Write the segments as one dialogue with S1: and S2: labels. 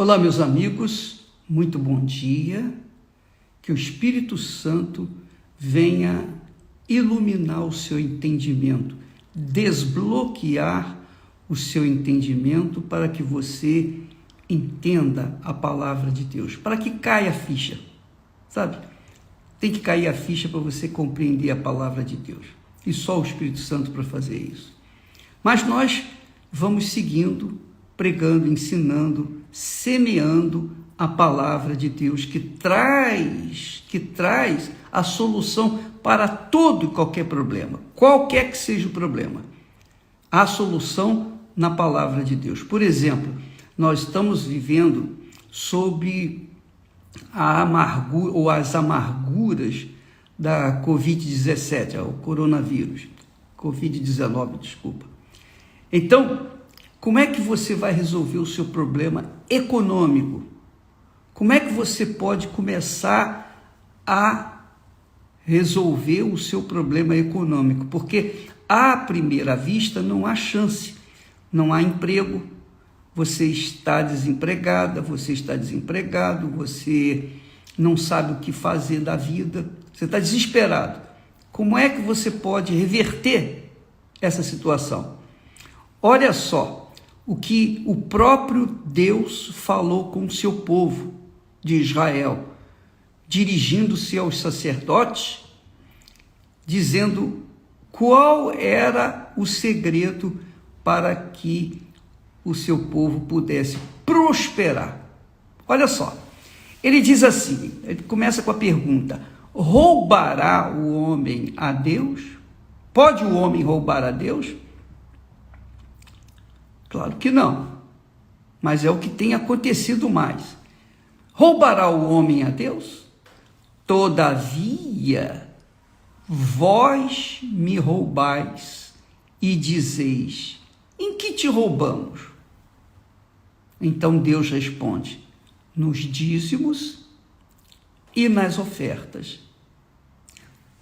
S1: Olá, meus amigos, muito bom dia. Que o Espírito Santo venha iluminar o seu entendimento, desbloquear o seu entendimento para que você entenda a palavra de Deus, para que caia a ficha, sabe? Tem que cair a ficha para você compreender a palavra de Deus. E só o Espírito Santo para fazer isso. Mas nós vamos seguindo, pregando, ensinando, semeando a palavra de Deus que traz a solução para todo e qualquer problema, qualquer que seja o problema. Há solução na palavra de Deus. Por exemplo, nós estamos vivendo sobre a amargura ou as amarguras da Covid-17, o coronavírus, Covid-19, desculpa. Então, como é que você vai resolver o seu problema econômico? Como é que você pode começar a resolver o seu problema econômico? Porque, à primeira vista, não há chance, não há emprego, você está desempregada, você está desempregado, você não sabe o que fazer da vida, você está desesperado. Como é que você pode reverter essa situação? Olha só o que o próprio Deus falou com o seu povo de Israel, dirigindo-se aos sacerdotes, dizendo qual era o segredo para que o seu povo pudesse prosperar. Olha só, ele diz assim, ele começa com a pergunta: roubará o homem a Deus? Pode o homem roubar a Deus? Claro que não, mas é o que tem acontecido mais. Roubará o homem a Deus? Todavia, vós me roubais e dizeis: em que te roubamos? Então Deus responde: nos dízimos e nas ofertas.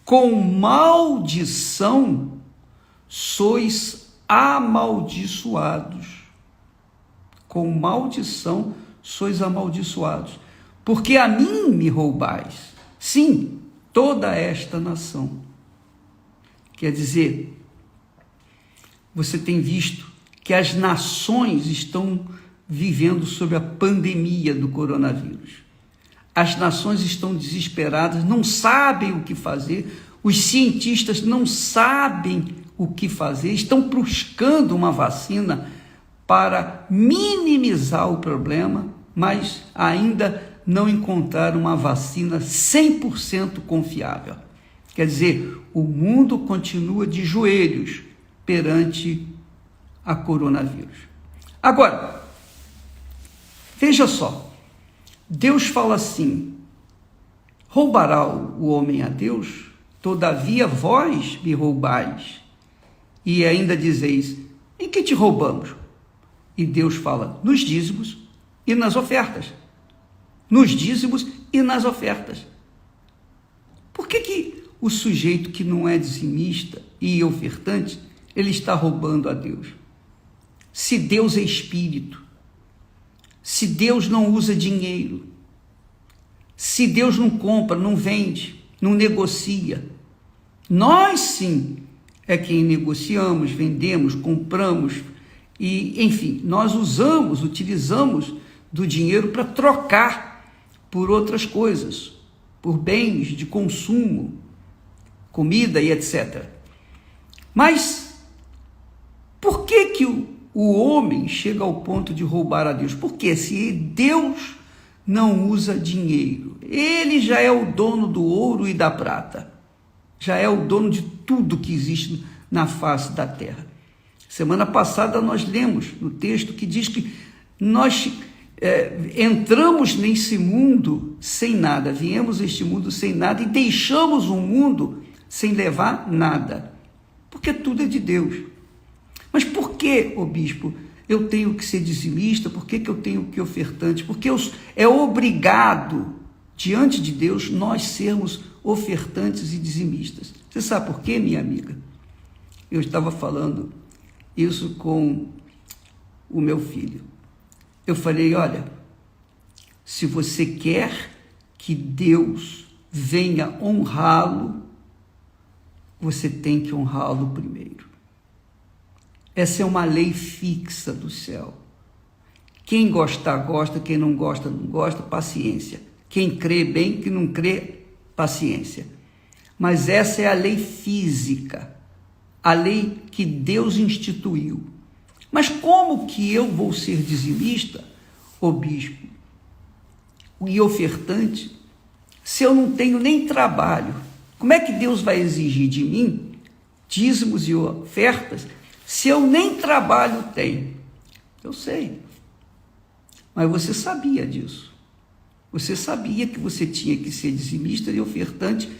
S1: Com maldição sois amaldiçoados. Com maldição sois amaldiçoados, porque a mim me roubais, sim, toda esta nação. Quer dizer, você tem visto que as nações estão vivendo sob a pandemia do coronavírus. As nações estão desesperadas, não sabem o que fazer, os cientistas não sabem o que fazer, estão buscando uma vacina para minimizar o problema, mas ainda não encontraram uma vacina 100% confiável. Quer dizer, o mundo continua de joelhos perante a coronavírus. Agora, veja só, Deus fala assim: roubará o homem a Deus? Todavia vós me roubais. E ainda dizeis: em que te roubamos? E Deus fala: nos dízimos e nas ofertas. Nos dízimos e nas ofertas. Por que o sujeito que não é dizimista e ofertante, ele está roubando a Deus? Se Deus é espírito, se Deus não usa dinheiro, se Deus não compra, não vende, não negocia, nós sim é quem negociamos, vendemos, compramos, e, enfim, nós utilizamos do dinheiro para trocar por outras coisas, por bens de consumo, comida e etc. Mas por que o homem chega ao ponto de roubar a Deus? Porque se Deus não usa dinheiro, ele já é o dono do ouro e da prata, já é o dono de tudo que existe na face da terra. Semana passada nós lemos no texto que diz que nós entramos nesse mundo sem nada, viemos a este mundo sem nada e deixamos o mundo sem levar nada, porque tudo é de Deus. Mas por que, ô bispo, eu tenho que ser dizimista? Por que eu tenho que ofertante? Porque é obrigado, diante de Deus, nós sermos ofertantes e dizimistas. Você sabe por quê, minha amiga? Eu estava falando isso com o meu filho. Eu falei: olha, Se você quer que Deus venha honrá-lo, você tem que honrá-lo primeiro. Essa é uma lei fixa do céu. Quem gostar, gosta. Quem não gosta, não gosta. Paciência. Quem crê bem, quem não crê, paciência. Mas essa é a lei física, a lei que Deus instituiu. Mas como que eu vou ser dizimista, ô bispo, e ofertante, se eu não tenho nem trabalho? Como é que Deus vai exigir de mim dízimos e ofertas se eu nem trabalho tenho? Eu sei, mas você sabia disso. Você sabia que você tinha que ser dizimista e ofertante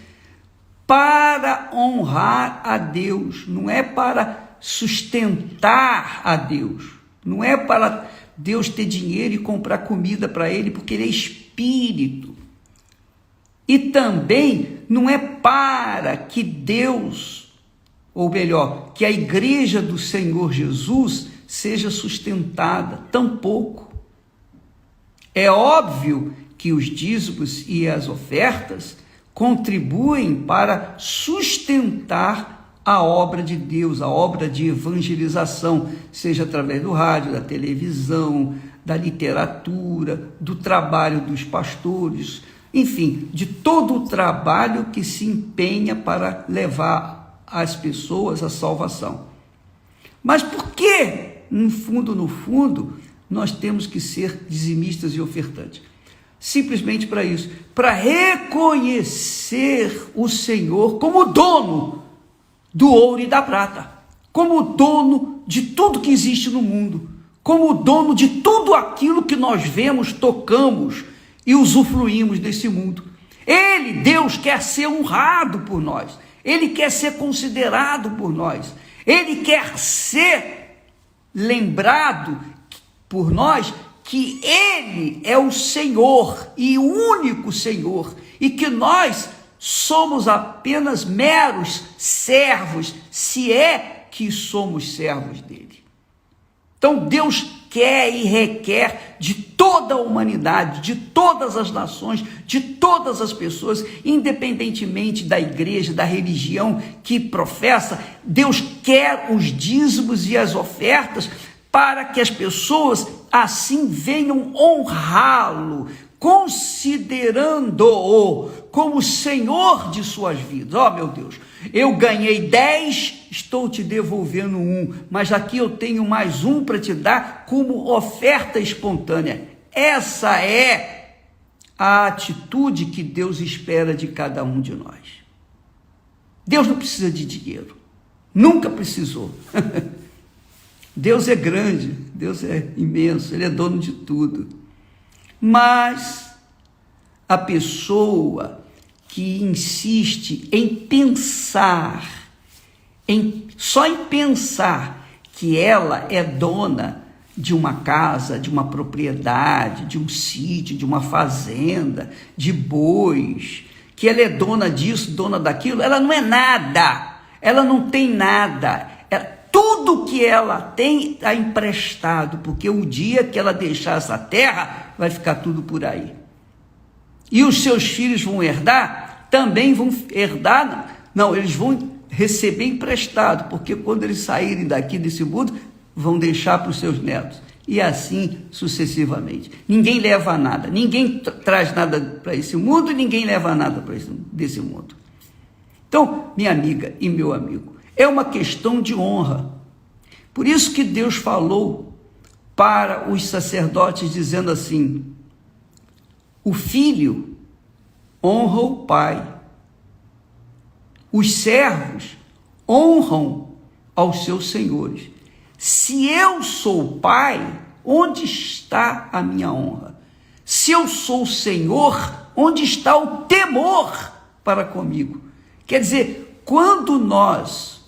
S1: para honrar a Deus, não é para sustentar a Deus, não é para Deus ter dinheiro e comprar comida para Ele, porque Ele é Espírito. E também não é para que Deus, ou melhor, que a igreja do Senhor Jesus seja sustentada, tampouco. É óbvio que os dízimos e as ofertas contribuem para sustentar a obra de Deus, a obra de evangelização, seja através do rádio, da televisão, da literatura, do trabalho dos pastores, enfim, de todo o trabalho que se empenha para levar as pessoas à salvação. Mas por que, no fundo, nós temos que ser dizimistas e ofertantes? Simplesmente para isso, para reconhecer o Senhor como dono do ouro e da prata, como dono de tudo que existe no mundo, como dono de tudo aquilo que nós vemos, tocamos e usufruímos desse mundo. Ele, Deus, quer ser honrado por nós, Ele quer ser considerado por nós, Ele quer ser lembrado por nós que Ele é o Senhor e o único Senhor, e que nós somos apenas meros servos, se é que somos servos dele. Então Deus quer e requer de toda a humanidade, de todas as nações, de todas as pessoas, independentemente da igreja, da religião que professa, Deus quer os dízimos e as ofertas para que as pessoas assim venham honrá-lo, considerando-o como Senhor de suas vidas. Ó, meu Deus, eu ganhei 10, estou te devolvendo 1, mas aqui eu tenho mais 1 para te dar como oferta espontânea. Essa é a atitude que Deus espera de cada um de nós. Deus não precisa de dinheiro, nunca precisou. Deus é grande, Deus é imenso, Ele é dono de tudo. Mas a pessoa que insiste em pensar, só em pensar que ela é dona de uma casa, de uma propriedade, de um sítio, de uma fazenda, de bois, que ela é dona disso, dona daquilo, ela não é nada, ela não tem nada. Tudo que ela tem está emprestado, porque o dia que ela deixar essa terra, vai ficar tudo por aí. E os seus filhos vão herdar? Também vão herdar? Não, eles vão receber emprestado, porque quando eles saírem daqui desse mundo, vão deixar para os seus netos. E assim sucessivamente. Ninguém leva nada, ninguém traz nada para esse mundo, e ninguém leva nada desse mundo. Então, minha amiga e meu amigo, é uma questão de honra. Por isso que Deus falou para os sacerdotes, dizendo assim: o filho honra o pai, os servos honram aos seus senhores. Se eu sou pai, onde está a minha honra? Se eu sou Senhor, onde está o temor para comigo? Quer dizer, quando nós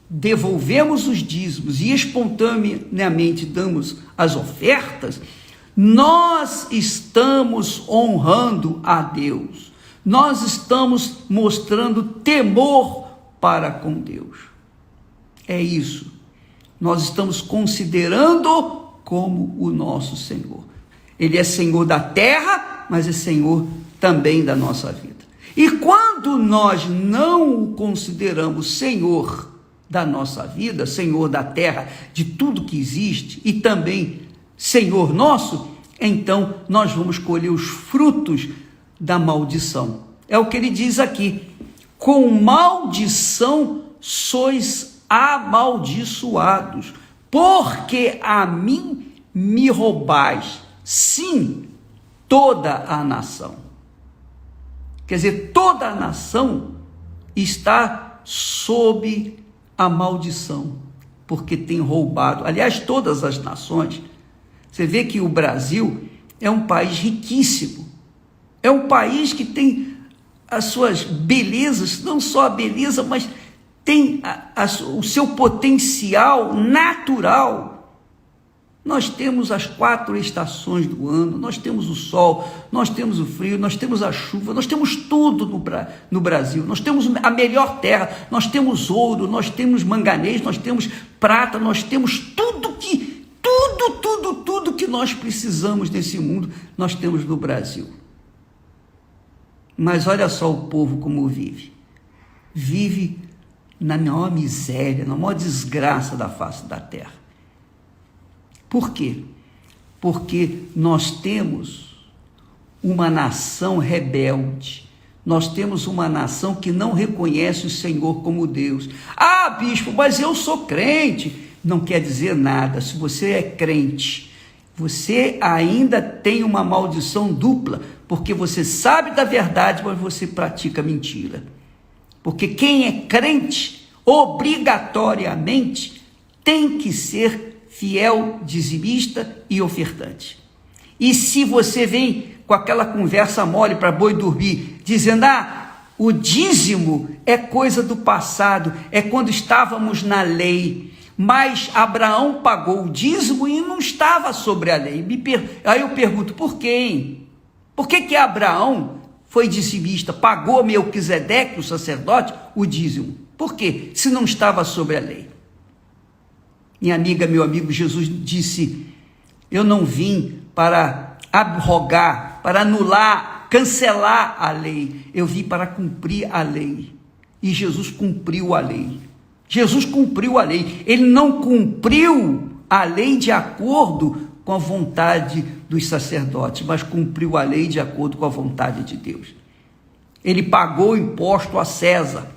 S1: devolvemos os dízimos e espontaneamente damos as ofertas, nós estamos honrando a Deus, nós estamos mostrando temor para com Deus. É isso, nós estamos considerando como o nosso Senhor. Ele é Senhor da terra, mas é Senhor também da nossa vida. E quando nós não o consideramos Senhor da nossa vida, Senhor da terra, de tudo que existe, e também Senhor nosso, então nós vamos colher os frutos da maldição. É o que ele diz aqui: com maldição sois amaldiçoados, porque a mim me roubais, sim, toda a nação. Quer dizer, toda a nação está sob a maldição, porque tem roubado. Aliás, todas as nações. Você vê que o Brasil é um país riquíssimo, é um país que tem as suas belezas, não só a beleza, mas tem o seu potencial natural. Nós temos as 4 estações do ano, nós temos o sol, nós temos o frio, nós temos a chuva, nós temos tudo no Brasil, nós temos a melhor terra, nós temos ouro, nós temos manganês, nós temos prata, nós temos tudo que nós precisamos nesse mundo, nós temos no Brasil. Mas olha só o povo como vive. Vive na maior miséria, na maior desgraça da face da terra. Por quê? Porque nós temos uma nação rebelde, nós temos uma nação que não reconhece o Senhor como Deus. Ah, bispo, mas eu sou crente. Não quer dizer nada. Se você é crente, você ainda tem uma maldição dupla, porque você sabe da verdade, mas você pratica mentira. Porque quem é crente, obrigatoriamente, tem que ser fiel, dizimista e ofertante. E se você vem com aquela conversa mole para boi dormir, dizendo, o dízimo é coisa do passado, é quando estávamos na lei, mas Abraão pagou o dízimo e não estava sobre a lei. Aí eu pergunto, por quê? Por que Abraão foi dizimista, pagou Melquisedeque, o sacerdote, o dízimo? Por quê? Se não estava sobre a lei. Minha amiga, meu amigo, Jesus disse, eu não vim para abrogar, para anular, cancelar a lei. Eu vim para cumprir a lei. E Jesus cumpriu a lei. Jesus cumpriu a lei. Ele não cumpriu a lei de acordo com a vontade dos sacerdotes, mas cumpriu a lei de acordo com a vontade de Deus. Ele pagou o imposto a César,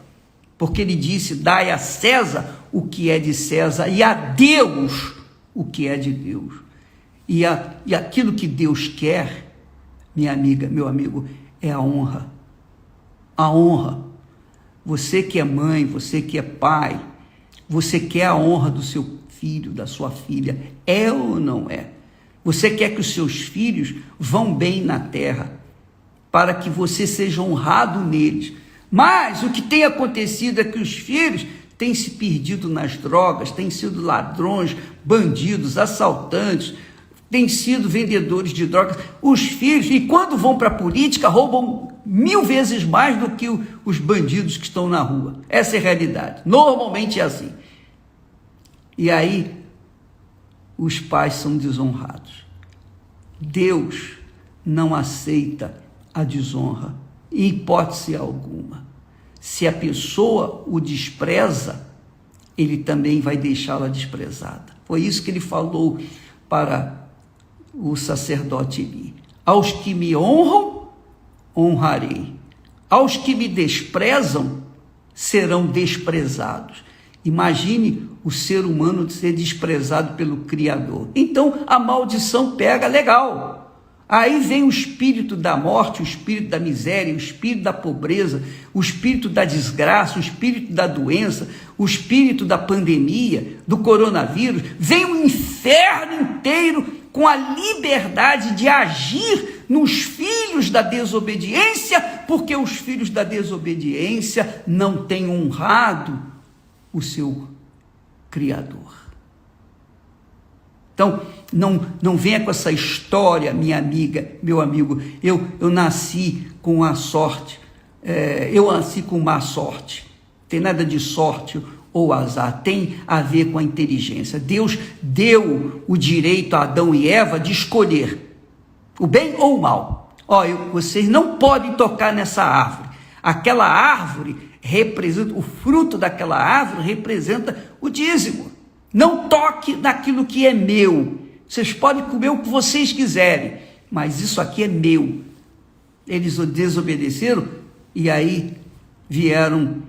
S1: porque ele disse, dai a César o que é de César e a Deus o que é de Deus. E aquilo que Deus quer, minha amiga, meu amigo, é a honra. A honra. Você que é mãe, você que é pai, você quer a honra do seu filho, da sua filha, é ou não é? Você quer que os seus filhos vão bem na terra, para que você seja honrado neles. Mas o que tem acontecido é que os filhos têm se perdido nas drogas, têm sido ladrões, bandidos, assaltantes, têm sido vendedores de drogas. Os filhos, e quando vão para a política, roubam 1000 vezes mais do que os bandidos que estão na rua. Essa é a realidade. Normalmente é assim. E aí, os pais são desonrados. Deus não aceita a desonra, em hipótese alguma. Se a pessoa o despreza, ele também vai deixá-la desprezada. Foi isso que ele falou para o sacerdote Eli. Aos que me honram, honrarei. Aos que me desprezam, serão desprezados. Imagine o ser humano ser desprezado pelo Criador. Então, a maldição pega legal. Aí vem o espírito da morte, o espírito da miséria, o espírito da pobreza, o espírito da desgraça, o espírito da doença, o espírito da pandemia, do coronavírus. Vem o inferno inteiro com a liberdade de agir nos filhos da desobediência, porque os filhos da desobediência não têm honrado o seu Criador. Então, não venha com essa história, minha amiga, meu amigo, eu nasci com a sorte, eu nasci com má sorte. Tem nada de sorte ou azar, tem a ver com a inteligência. Deus deu o direito a Adão e Eva de escolher. o bem ou o mal. Vocês não podem tocar nessa árvore. Aquela árvore representa, o fruto daquela árvore representa o dízimo. Não toque naquilo que é meu. Vocês podem comer o que vocês quiserem, mas isso aqui é meu. Eles desobedeceram e aí veio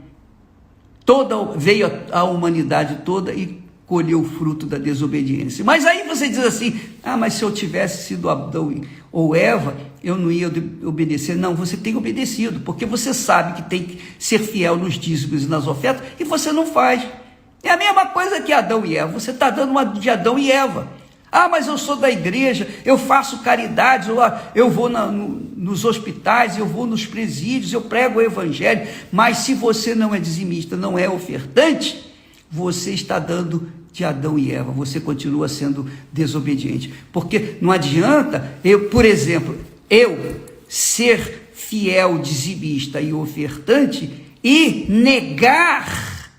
S1: a humanidade toda e colheu o fruto da desobediência. Mas aí você diz assim, mas se eu tivesse sido Adão ou Eva, eu não ia obedecer. Não, você tem obedecido, porque você sabe que tem que ser fiel nos dízimos e nas ofertas, e você não faz. É a mesma coisa que Adão e Eva, você está dando uma de Adão e Eva. Mas eu sou da igreja, eu faço caridade, eu vou nos hospitais, eu vou nos presídios, eu prego o evangelho, mas se você não é dizimista, não é ofertante, você está dando de Adão e Eva, você continua sendo desobediente, porque não adianta por exemplo, eu ser fiel, dizimista e ofertante e negar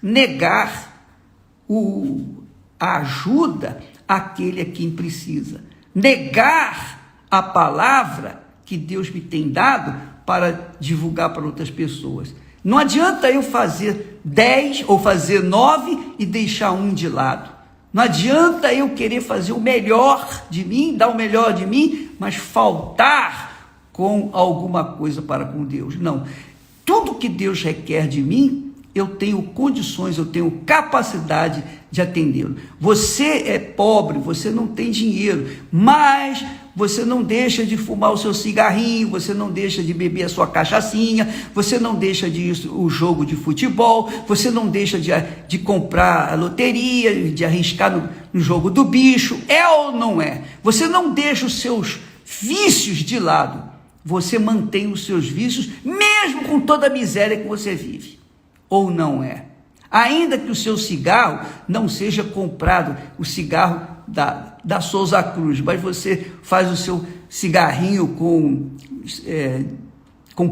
S1: a ajuda àquele a quem precisa, negar a palavra que Deus me tem dado para divulgar para outras pessoas. Não adianta eu fazer 10 ou fazer 9 e deixar um de lado. Não adianta eu querer fazer o melhor de mim, dar o melhor de mim, mas faltar com alguma coisa para com Deus. Não. Tudo que Deus requer de mim, eu tenho condições, eu tenho capacidade de atendê-lo. Você é pobre, você não tem dinheiro, mas você não deixa de fumar o seu cigarrinho, você não deixa de beber a sua cachaçinha, você não deixa de ir o jogo de futebol, você não deixa de comprar a loteria, de arriscar no jogo do bicho, é ou não é? Você não deixa os seus vícios de lado, você mantém os seus vícios, mesmo com toda a miséria que você vive, ou não é? Ainda que o seu cigarro não seja comprado, o cigarro da Souza Cruz, mas você faz o seu cigarrinho com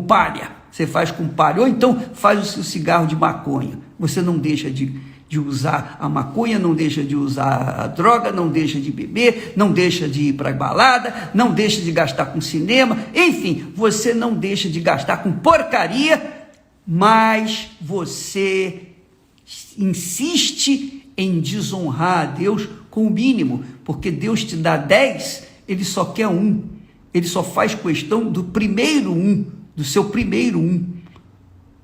S1: palha, você faz com palha, ou então faz o seu cigarro de maconha, você não deixa de usar a maconha, não deixa de usar a droga, não deixa de beber, não deixa de ir para a balada, não deixa de gastar com cinema, enfim, você não deixa de gastar com porcaria, mas você insiste em desonrar a Deus com o mínimo, porque Deus te dá 10, ele só quer 1, ele só faz questão do primeiro 1, do seu primeiro 1,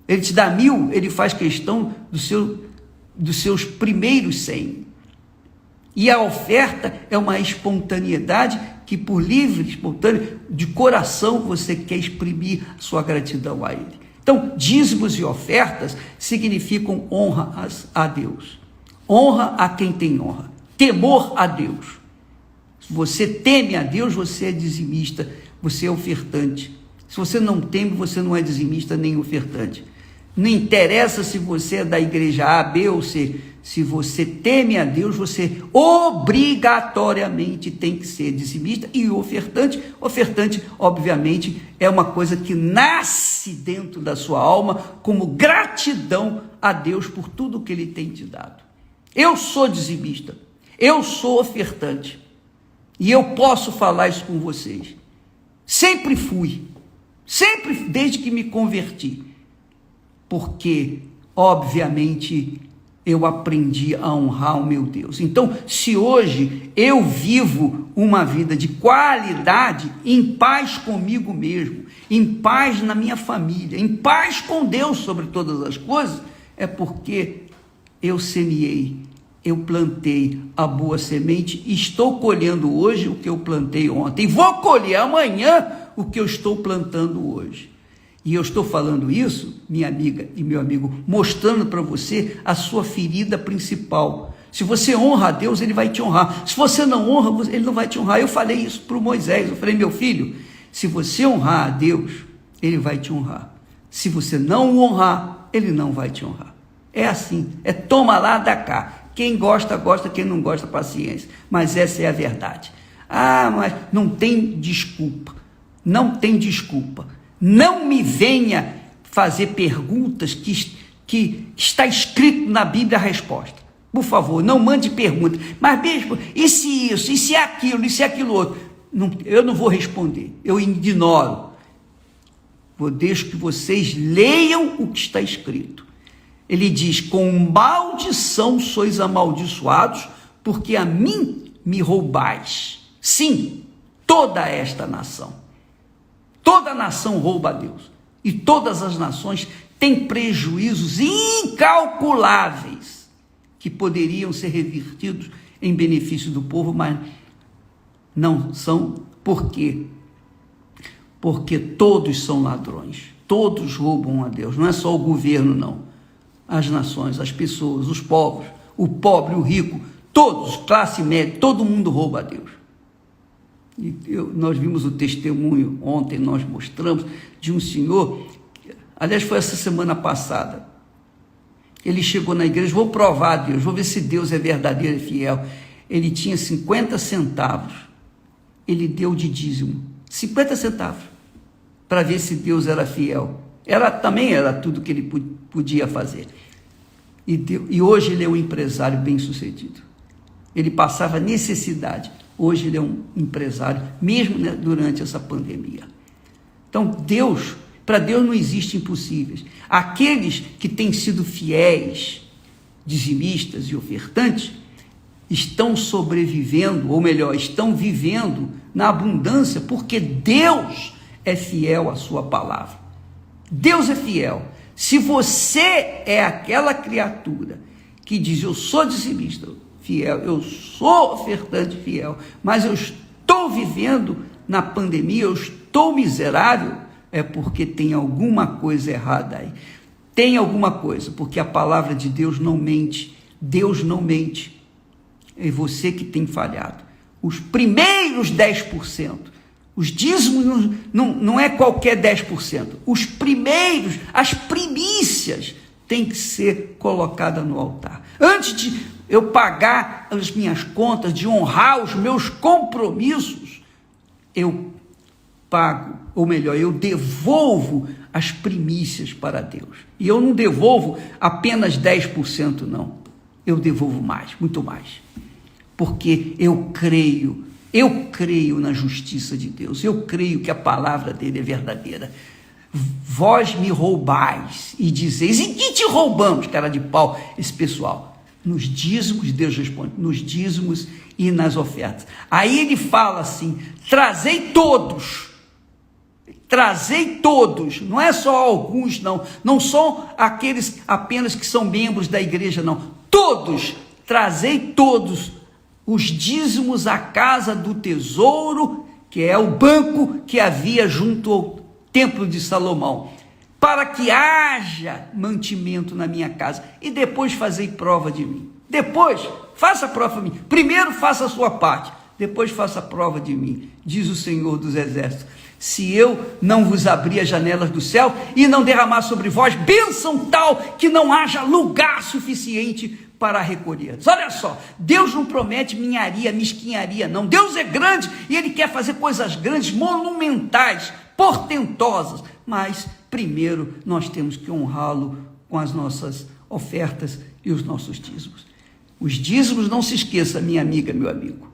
S1: ele te dá 1000, ele faz questão dos seus primeiros 100, e a oferta é uma espontaneidade que por livre, espontânea, de coração você quer exprimir sua gratidão a ele. Então, dízimos e ofertas significam honra a Deus, honra a quem tem honra, temor a Deus. Se você teme a Deus, você é dizimista, você é ofertante. Se você não teme, você não é dizimista nem ofertante. Não interessa se você é da igreja A, B ou C, se você teme a Deus, você obrigatoriamente tem que ser dizimista e ofertante. Ofertante, obviamente, é uma coisa que nasce dentro da sua alma como gratidão a Deus por tudo que Ele tem te dado. Eu sou dizimista, eu sou ofertante e eu posso falar isso com vocês. Sempre fui, sempre desde que me converti, porque, obviamente, eu aprendi a honrar o meu Deus. Então, se hoje eu vivo uma vida de qualidade, em paz comigo mesmo, em paz na minha família, em paz com Deus sobre todas as coisas, é porque eu semeei, eu plantei a boa semente e estou colhendo hoje o que eu plantei ontem. Vou colher amanhã o que eu estou plantando hoje. E eu estou falando isso, minha amiga e meu amigo, mostrando para você a sua ferida principal. Se você honra a Deus, Ele vai te honrar. Se você não honra, Ele não vai te honrar. Eu falei isso para o Moisés, eu falei, meu filho, se você honrar a Deus, Ele vai te honrar. Se você não o honrar, Ele não vai te honrar. É assim, é toma lá, dá cá. Quem gosta, gosta, quem não gosta, paciência. Mas essa é a verdade. Mas não tem desculpa, não tem desculpa. Não me venha fazer perguntas que está escrito na Bíblia a resposta. Por favor, não mande perguntas. Mas, bispo, e se isso, e se aquilo, e se aquilo outro? eu não vou responder, eu ignoro. Vou deixar que vocês leiam o que está escrito. Ele diz: com maldição sois amaldiçoados, porque a mim me roubais. Sim, toda esta nação. Toda nação rouba a Deus. E todas as nações têm prejuízos incalculáveis que poderiam ser revertidos em benefício do povo, mas não são. Por quê? Porque todos são ladrões. Todos roubam a Deus. Não é só o governo, não. As nações, as pessoas, os povos, o pobre, o rico, todos, classe média, todo mundo rouba a Deus. Nós vimos o testemunho ontem, nós mostramos, de um senhor, aliás foi essa semana passada, ele chegou na igreja: vou provar a Deus, vou ver se Deus é verdadeiro e fiel. Ele tinha 50 centavos, ele deu de dízimo, 50 centavos, para ver se Deus era fiel. Também era tudo que ele podia fazer. E hoje ele é um empresário bem sucedido. Ele passava necessidade. Hoje ele é um empresário, mesmo, né, durante essa pandemia. Então, para Deus não existe impossíveis. Aqueles que têm sido fiéis, dizimistas e ofertantes, estão sobrevivendo, ou melhor, estão vivendo na abundância, porque Deus é fiel à sua palavra. Deus é fiel. Se você é aquela criatura que diz: eu sou dizimista fiel, eu sou ofertante fiel, mas eu estou vivendo na pandemia, eu estou miserável, é porque tem alguma coisa errada aí. Tem alguma coisa, porque a palavra de Deus não mente. Deus não mente. É você que tem falhado. Os primeiros 10%, os dízimos não é qualquer 10%. Os primeiros, as primícias, tem que ser colocada no altar. Antes de eu pagar as minhas contas, de honrar os meus compromissos, eu pago, ou melhor, eu devolvo as primícias para Deus. E eu não devolvo apenas 10%, não. Eu devolvo mais, muito mais. Porque eu creio na justiça de Deus, eu creio que a palavra dele é verdadeira. Vós me roubais e dizeis: em que te roubamos, cara de pau, esse pessoal? Nos dízimos, Deus responde, nos dízimos e nas ofertas. Aí ele fala assim: trazei todos, não é só alguns, não são aqueles apenas que são membros da igreja, não, todos, trazei todos os dízimos à casa do tesouro, que é o banco que havia junto ao templo de Salomão, para que haja mantimento na minha casa, e depois fazei prova de mim. Depois, faça prova de mim. Primeiro faça a sua parte, depois faça prova de mim, diz o Senhor dos Exércitos. Se eu não vos abrir as janelas do céu e não derramar sobre vós bênção tal que não haja lugar suficiente para recolher. Olha só, Deus não promete minharia, mesquinharia, não. Deus é grande e Ele quer fazer coisas grandes, monumentais, portentosas, mas primeiro nós temos que honrá-lo com as nossas ofertas e os nossos dízimos. Os dízimos, não se esqueça, minha amiga, meu amigo,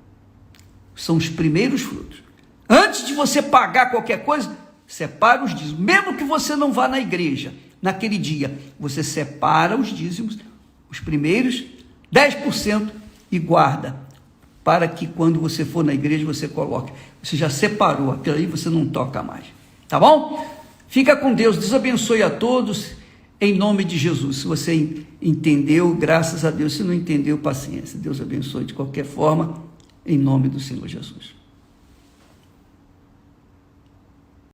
S1: são os primeiros frutos. Antes de você pagar qualquer coisa, separa os dízimos. Mesmo que você não vá na igreja naquele dia, você separa os dízimos, os primeiros 10%, e guarda, para que quando você for na igreja você coloque. Você já separou, aquilo aí você não toca mais. Tá bom? Fica com Deus. Deus abençoe a todos, em nome de Jesus. Se você entendeu, graças a Deus. Se não entendeu, paciência. Deus abençoe de qualquer forma, em nome do Senhor Jesus.